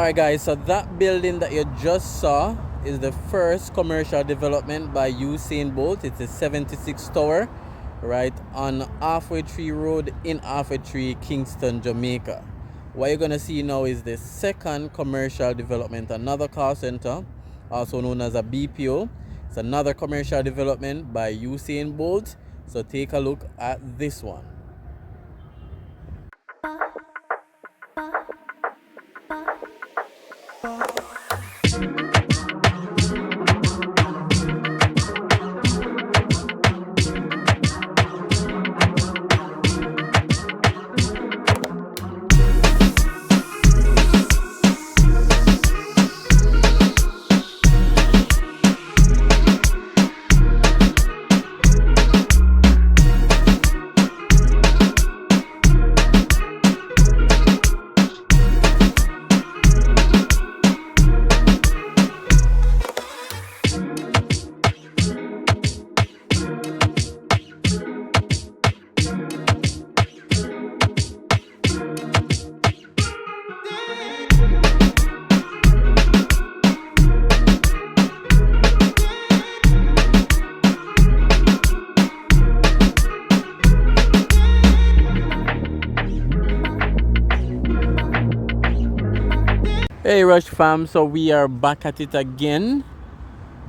Alright guys, so that building that you just saw is the first commercial development by Usain Bolt. It's a 76 tower right on Halfway Tree Road in Halfway Tree, Kingston, Jamaica. What you're gonna see now is the second commercial development, another call center, also known as a BPO. It's another commercial development by Usain Bolt. So take a look at this one. Hey Rush fam, so we are back at it again,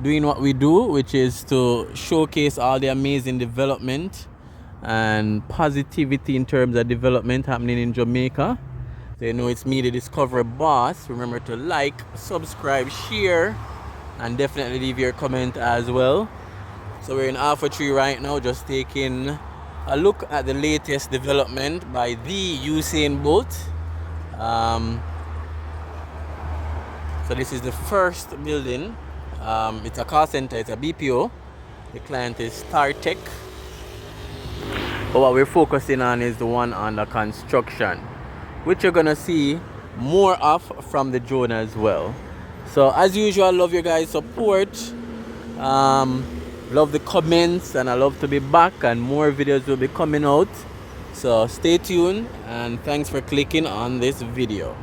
doing what we do, which is to showcase all the amazing development and positivity in terms of development happening in Jamaica. So you know it's me, the Discover Boss. Remember to like, subscribe, share, and definitely leave your comment as well. So we're in Halfway Tree right now, just taking a look at the latest development by the Usain Bolt. So this is the first building. It's a call center, it's a BPO. The client is StarTech. But what we're focusing on is the one under construction, which you're gonna see more of from the drone as well. So as usual, love your guys' support. Love the comments, and I love to be back, and more videos will be coming out. So stay tuned, and thanks for clicking on this video.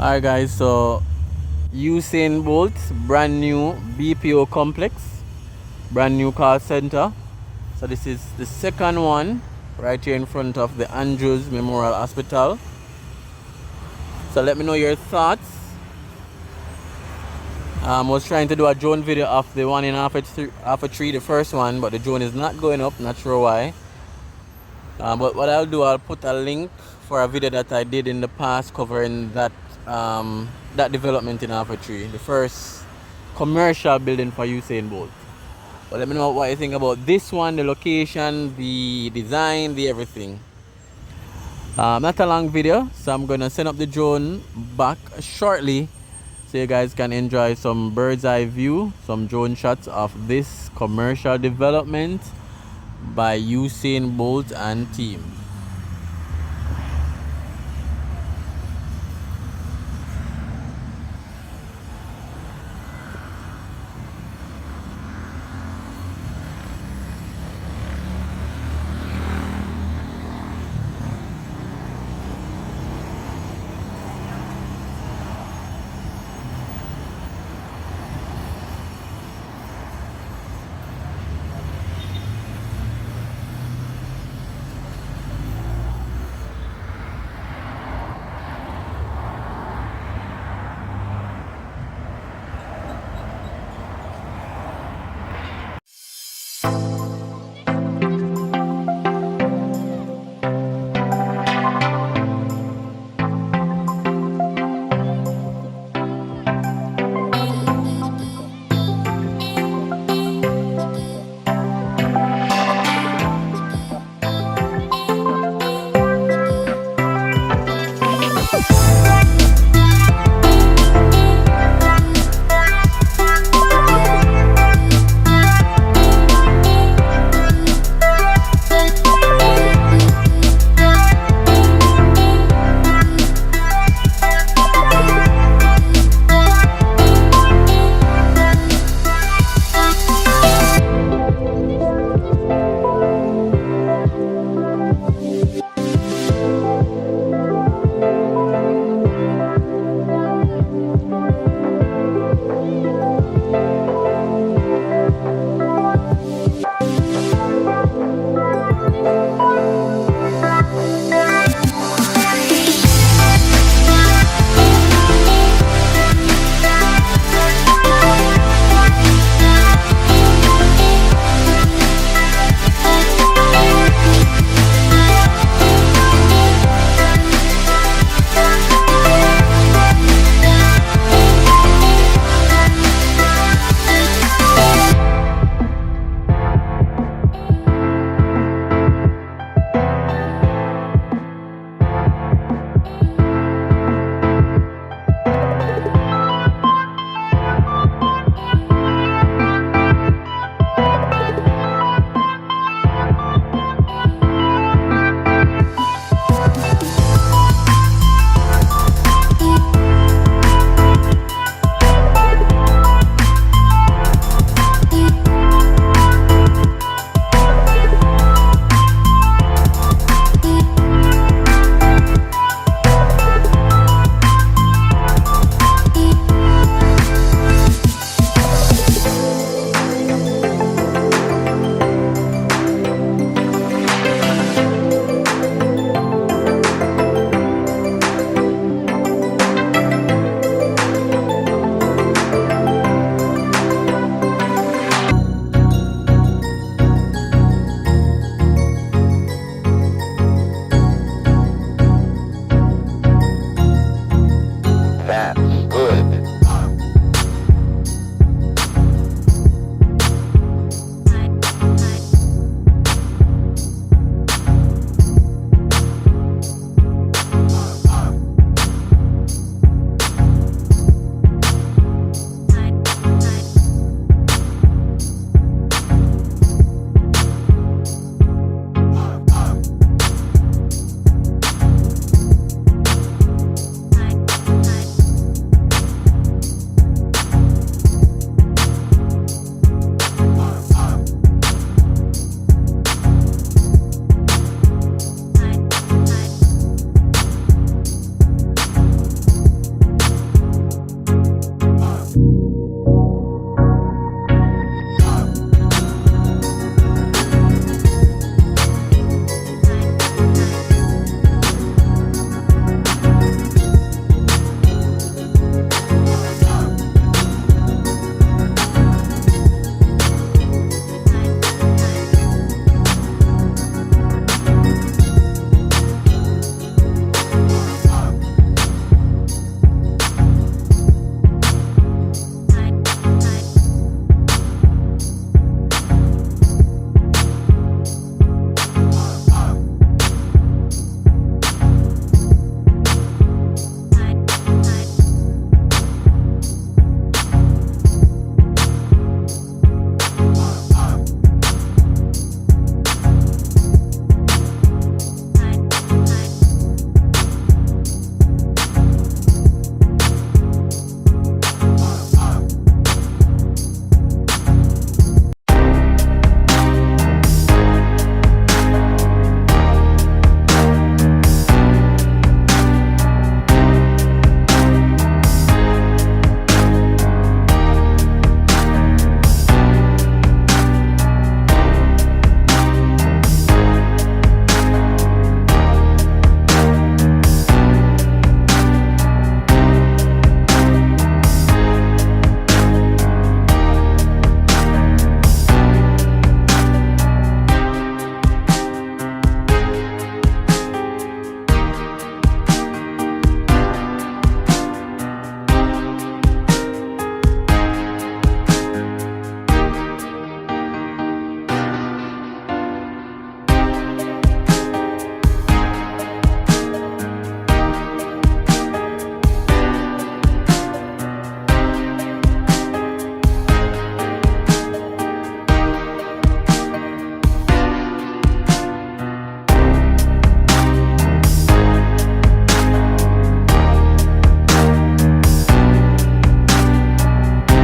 Alright guys, so Usain Bolt, brand new BPO complex, brand new call center. So this is the second one right here in front of the Andrews Memorial Hospital. So let me know your thoughts. I was trying to do a drone video of the one in Halfway Tree, the first one, but the drone is not going up, not sure why. But what I'll do, I'll put a link for a video that I did in the past covering that development in Halfway Tree, the first commercial building for Usain Bolt. But let me know what you think about this one, the location, the design, the everything. Not a long video, so I'm gonna send up the drone back shortly so you guys can enjoy some bird's eye view, some drone shots of this commercial development by Usain Bolt and team.